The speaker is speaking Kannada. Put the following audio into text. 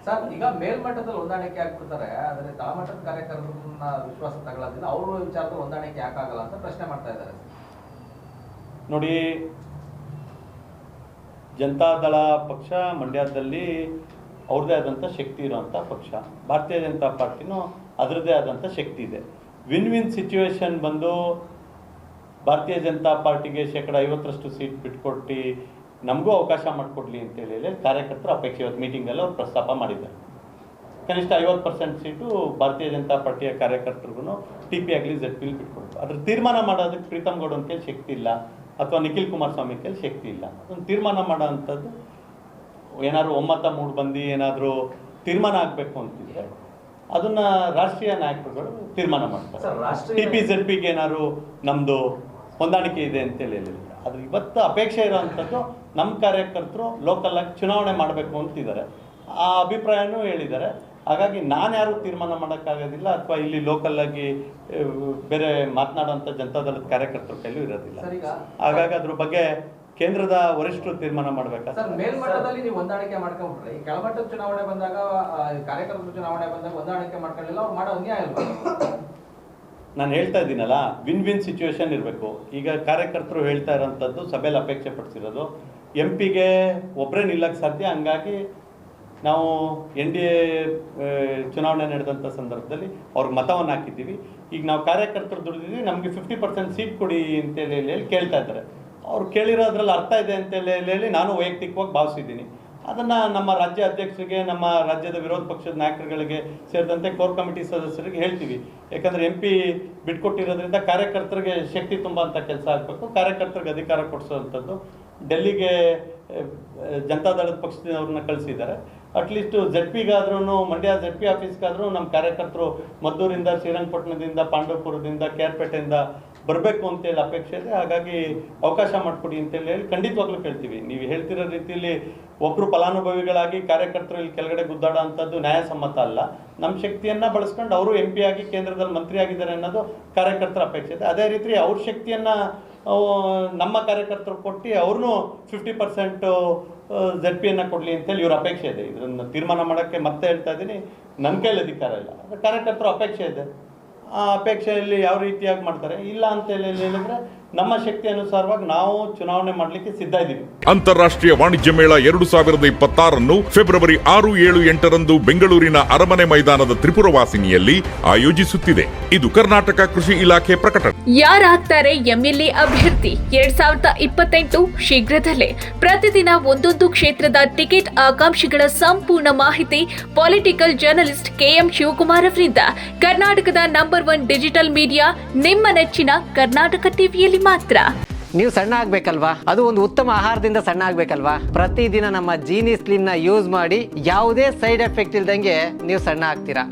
ಸರ್, ಈಗ ಮೇಲ್ಮಟ್ಟದಲ್ಲಿ ಹೊಂದಾಣಿಕೆ ಆಗ್ಬಿಡ್ತಾರೆ, ಆದರೆ ತಳಮಟ್ಟದ ಕಾರ್ಯಕರ್ತರನ್ನ ವಿಶ್ವಾಸ ತಗೊಳ್ಳೋದಿಲ್ಲ, ಅವರು ವಿಚಾರದಲ್ಲಿ ಹೊಂದಾಣಿಕೆ ಯಾಕಾಗಲ್ಲ ಅಂತ ಪ್ರಶ್ನೆ ಮಾಡ್ತಾ ಇದ್ದಾರೆ. ನೋಡಿ, ಜನತಾದಳ ಪಕ್ಷ ಮಂಡ್ಯದಲ್ಲಿ ಅವ್ರದ್ದೇ ಆದಂಥ ಶಕ್ತಿ ಇರುವಂಥ ಪಕ್ಷ. ಭಾರತೀಯ ಜನತಾ ಪಾರ್ಟಿನೂ ಅದರದ್ದೇ ಆದಂಥ ಶಕ್ತಿ ಇದೆ. ವಿನ್ ವಿನ್ ಸಿಚುವೇಶನ್ ಬಂದು ಭಾರತೀಯ ಜನತಾ ಪಾರ್ಟಿಗೆ 50% ಸೀಟ್ ಬಿಟ್ಕೊಟ್ಟು ನಮಗೂ ಅವಕಾಶ ಮಾಡಿಕೊಡ್ಲಿ ಅಂತೇಳಿ ಕಾರ್ಯಕರ್ತರು ಅಪೇಕ್ಷೆ. ಇವತ್ತು ಮೀಟಿಂಗಲ್ಲಿ ಅವ್ರು ಪ್ರಸ್ತಾಪ ಮಾಡಿದ್ದಾರೆ. ಕನಿಷ್ಠ 50% ಸೀಟು ಭಾರತೀಯ ಜನತಾ ಪಾರ್ಟಿಯ ಕಾರ್ಯಕರ್ತರಿಗೂ TP ಆಗಲಿ ZP ಬಿಟ್ಕೊಡ್ತು. ಅದ್ರ ತೀರ್ಮಾನ ಮಾಡೋದಕ್ಕೆ ಪ್ರೀತಮ್ ಗೌಡ ಕೈಲಿ ಶಕ್ತಿ ಇಲ್ಲ, ಅಥವಾ ನಿಖಿಲ್ ಕುಮಾರಸ್ವಾಮಿ ಕೈಲಿ ಶಕ್ತಿ ಇಲ್ಲ. ಅದನ್ನು ತೀರ್ಮಾನ ಮಾಡೋ ಅಂಥದ್ದು ಏನಾದ್ರು ಒಮ್ಮತ ಮೂಡ್ಬಂದು ಏನಾದರೂ ತೀರ್ಮಾನ ಆಗಬೇಕು ಅಂತಿದ್ರೆ ಅದನ್ನ ರಾಷ್ಟ್ರೀಯ ನಾಯಕರುಗಳು ತೀರ್ಮಾನ ಮಾಡ್ತಾರೆ. TP ZPಗೆ ಏನಾದ್ರು ನಮ್ಮದು ಹೊಂದಾಣಿಕೆ ಇದೆ ಅಂತೇಳಿ ಹೇಳಿಲ್ಲ. ಆದ್ರೆ ಇವತ್ತು ಅಪೇಕ್ಷೆ ಇರೋವಂಥದ್ದು ನಮ್ಮ ಕಾರ್ಯಕರ್ತರು ಲೋಕಲ್ ಆಗಿ ಚುನಾವಣೆ ಮಾಡಬೇಕು ಅಂತಿದ್ದಾರೆ, ಆ ಅಭಿಪ್ರಾಯನೂ ಹೇಳಿದ್ದಾರೆ. ಹಾಗಾಗಿ ನಾನು ಯಾರು ತೀರ್ಮಾನ ಮಾಡೋಕ್ಕಾಗೋದಿಲ್ಲ, ಅಥವಾ ಇಲ್ಲಿ ಲೋಕಲ್ ಆಗಿ ಬೇರೆ ಮಾತನಾಡುವಂಥ ಜನತಾದಳದ ಕಾರ್ಯಕರ್ತರ ಕೈಲೂ ಇರೋದಿಲ್ಲ. ಹಾಗಾಗಿ ಅದ್ರ ಬಗ್ಗೆ ಕೇಂದ್ರದ ವರಿಷ್ಠರು ತೀರ್ಮಾನ ಮಾಡ್ಬೇಕಾದ್ರೆ ಸರ್, ಮೇಲ್ಮಟ್ಟದಲ್ಲಿ ನೀವು ಹೊಂದಾಣಿಕೆ ಮಾಡ್ಕೊಂಡ್ಬಿಟ್ರೆ ಈ ಕೆಳಮಟ್ಟದ ಚುನಾವಣೆ ಬಂದಾಗ, ಕಾರ್ಯಕರ್ತರ ಚುನಾವಣೆ ಬಂದಾಗ ಹೊಂದಾಣಿಕೆ ಮಾಡ್ಕೊಳ್ಳಿಲ್ಲ, ಅವ್ರು ಮಾಡೋ ಅನ್ಯಾಯ ಅಲ್ವಾ? ನಾನು ಹೇಳ್ತಾ ಇದ್ದೀನಲ್ಲ, ವಿನ್ ವಿನ್ ಸಿಚುವೇಶನ್ ಇರಬೇಕು. ಈಗ ಕಾರ್ಯಕರ್ತರು ಹೇಳ್ತಾ ಇರೋಂಥದ್ದು ಸಭೆಯಲ್ಲಿ ಅಪೇಕ್ಷೆ ಪಡಿಸಿರೋದು MP ಗೆ ಒಬ್ಬರೇ ನಿಲ್ಲಕ್ಕೆ ಸಾಧ್ಯ. ಹಂಗಾಗಿ ನಾವು NDA ಚುನಾವಣೆ ನಡೆದಂಥ ಸಂದರ್ಭದಲ್ಲಿ ಅವ್ರಿಗೆ ಮತವನ್ನು ಹಾಕಿದ್ದೀವಿ. ಈಗ ನಾವು ಕಾರ್ಯಕರ್ತರು ದುಡಿದಿದ್ದೀವಿ, ನಮಗೆ 50% ಸೀಟ್ ಕೊಡಿ ಅಂತೇಳಿ ಹೇಳಿ ಕೇಳ್ತಾ ಇದ್ದಾರೆ. ಅವ್ರು ಕೇಳಿರೋದ್ರಲ್ಲಿ ಅರ್ಥ ಇದೆ ಅಂತೇಳಿ ಹೇಳಿ ನಾನು ವೈಯಕ್ತಿಕವಾಗಿ ಭಾವಿಸಿದ್ದೀನಿ. ಅದನ್ನು ನಮ್ಮ ರಾಜ್ಯ ಅಧ್ಯಕ್ಷರಿಗೆ, ನಮ್ಮ ರಾಜ್ಯದ ವಿರೋಧ ಪಕ್ಷದ ನಾಯಕರುಗಳಿಗೆ ಸೇರಿದಂತೆ ಕೋರ್ ಕಮಿಟಿ ಸದಸ್ಯರಿಗೆ ಹೇಳ್ತೀವಿ. ಯಾಕಂದರೆ MP ಬಿಟ್ಕೊಟ್ಟಿರೋದ್ರಿಂದ ಕಾರ್ಯಕರ್ತರಿಗೆ ಶಕ್ತಿ ತುಂಬುವಂಥ ಕೆಲಸ ಆಗಬೇಕು, ಕಾರ್ಯಕರ್ತರಿಗೆ ಅಧಿಕಾರ ಕೊಡಿಸೋವಂಥದ್ದು. ಡೆಲ್ಲಿಗೆ ಜನತಾದಳದ ಪಕ್ಷದವ್ರನ್ನ ಕಳಿಸಿದ್ದಾರೆ. ಅಟ್ಲೀಸ್ಟು ZPಗಾದ್ರೂ, ಮಂಡ್ಯ ZP ಆಫೀಸ್ಗಾದ್ರೂ ನಮ್ಮ ಕಾರ್ಯಕರ್ತರು ಮದ್ದೂರಿಂದ, ಶ್ರೀರಂಗಪಟ್ಟಣದಿಂದ, ಪಾಂಡವಪುರದಿಂದ, ಕೇರ್ಪೇಟೆಯಿಂದ ಬರಬೇಕು ಅಂತೇಳಿ ಅಪೇಕ್ಷೆ ಇದೆ. ಹಾಗಾಗಿ ಅವಕಾಶ ಮಾಡಿಕೊಡಿ ಅಂತೇಳಿ ಹೇಳಿ ಖಂಡಿತವಾಗ್ಲೂ ಕೇಳ್ತೀವಿ. ನೀವು ಹೇಳ್ತಿರೋ ರೀತಿಯಲ್ಲಿ ಒಬ್ಬರು ಫಲಾನುಭವಿಗಳಾಗಿ ಕಾರ್ಯಕರ್ತರು ಇಲ್ಲಿ ಕೆಳಗಡೆ ಗುದ್ದಾಡೋ ಅಂಥದ್ದು ನ್ಯಾಯಸಮ್ಮತ ಅಲ್ಲ. ನಮ್ಮ ಶಕ್ತಿಯನ್ನು ಬಳಸ್ಕೊಂಡು ಅವರು MP ಆಗಿ ಕೇಂದ್ರದಲ್ಲಿ ಮಂತ್ರಿ ಆಗಿದ್ದಾರೆ ಅನ್ನೋದು ಕಾರ್ಯಕರ್ತರ ಅಪೇಕ್ಷೆ ಇದೆ. ಅದೇ ರೀತಿ ಅವ್ರ ಶಕ್ತಿಯನ್ನು ನಮ್ಮ ಕಾರ್ಯಕರ್ತರು ಕೊಟ್ಟು ಅವ್ರನ್ನೂ 50% ZPಯನ್ನು ಕೊಡಲಿ ಅಂತೇಳಿ ಇವ್ರ ಅಪೇಕ್ಷೆ ಇದೆ. ಇದನ್ನು ತೀರ್ಮಾನ ಮಾಡೋಕ್ಕೆ ಮತ್ತೆ ಹೇಳ್ತಾ ಇದ್ದೀನಿ, ನನ್ನ ಕೈಲಿ ಅಧಿಕಾರ ಇಲ್ಲ, ಅದು ಕಾರ್ಯಕರ್ತರ ಅಪೇಕ್ಷೆ ಇದೆ. ಆ ಅಪೇಕ್ಷೆಯಲ್ಲಿ ಯಾವ ರೀತಿಯಾಗಿ ಮಾಡ್ತಾರೆ ಇಲ್ಲ ಅಂತ ಹೇಳಿದ್ರೆ ನಮ್ಮ ಶಕ್ತಿ ಅನುಸಾರವಾಗಿ ನಾವು ಚುನಾವಣೆ ಮಾಡಲಿಕ್ಕೆ ಸಿದ್ಧ ಇದ್ದೀವಿ. ಅಂತಾರಾಷ್ಟ್ರೀಯ ವಾಣಿಜ್ಯ ಮೇಳ 2026 ಫೆಬ್ರವರಿ 6, 7, 8ರಂದು ಬೆಂಗಳೂರಿನ ಅರಮನೆ ಮೈದಾನದ ತ್ರಿಪುರವಾಸಿನಿಯಲ್ಲಿ ಆಯೋಜಿಸುತ್ತಿದೆ. ಇದು ಕರ್ನಾಟಕ ಕೃಷಿ ಇಲಾಖೆ ಪ್ರಕಟಣೆ. ಯಾರಾಗ್ತಾರೆ MLA ಅಭ್ಯರ್ಥಿ 2028 ಶೀಘ್ರದಲ್ಲೇ. ಪ್ರತಿದಿನ ಒಂದೊಂದು ಕ್ಷೇತ್ರದ ಟಿಕೆಟ್ ಆಕಾಂಕ್ಷಿಗಳ ಸಂಪೂರ್ಣ ಮಾಹಿತಿ ಪೊಲಿಟಿಕಲ್ ಜರ್ನಲಿಸ್ಟ್ KM ಶಿವಕುಮಾರ್ ಅವರಿಂದ. ಕರ್ನಾಟಕದ ನಂಬರ್ 1 ಡಿಜಿಟಲ್ ಮೀಡಿಯಾ ನಿಮ್ಮ ನೆಚ್ಚಿನ ಕರ್ನಾಟಕ ಟಿವಿಯಲ್ಲಿ ಮಾತ್ರ. ನೀವು ಸಣ್ಣ ಆಗ್ಬೇಕಲ್ವಾ? ಅದು ಒಂದು ಉತ್ತಮ ಆಹಾರದಿಂದ ಸಣ್ಣ ಆಗ್ಬೇಕಲ್ವಾ? ಪ್ರತಿದಿನ ನಮ್ಮ ಜೀನಿ ಸ್ಲಿಮ್ ನ ಯೂಸ್ ಮಾಡಿ ಯಾವುದೇ ಸೈಡ್ ಎಫೆಕ್ಟ್ ಇಲ್ದಂಗೆ ನೀವು ಸಣ್ಣ ಆಗ್ತೀರಾ.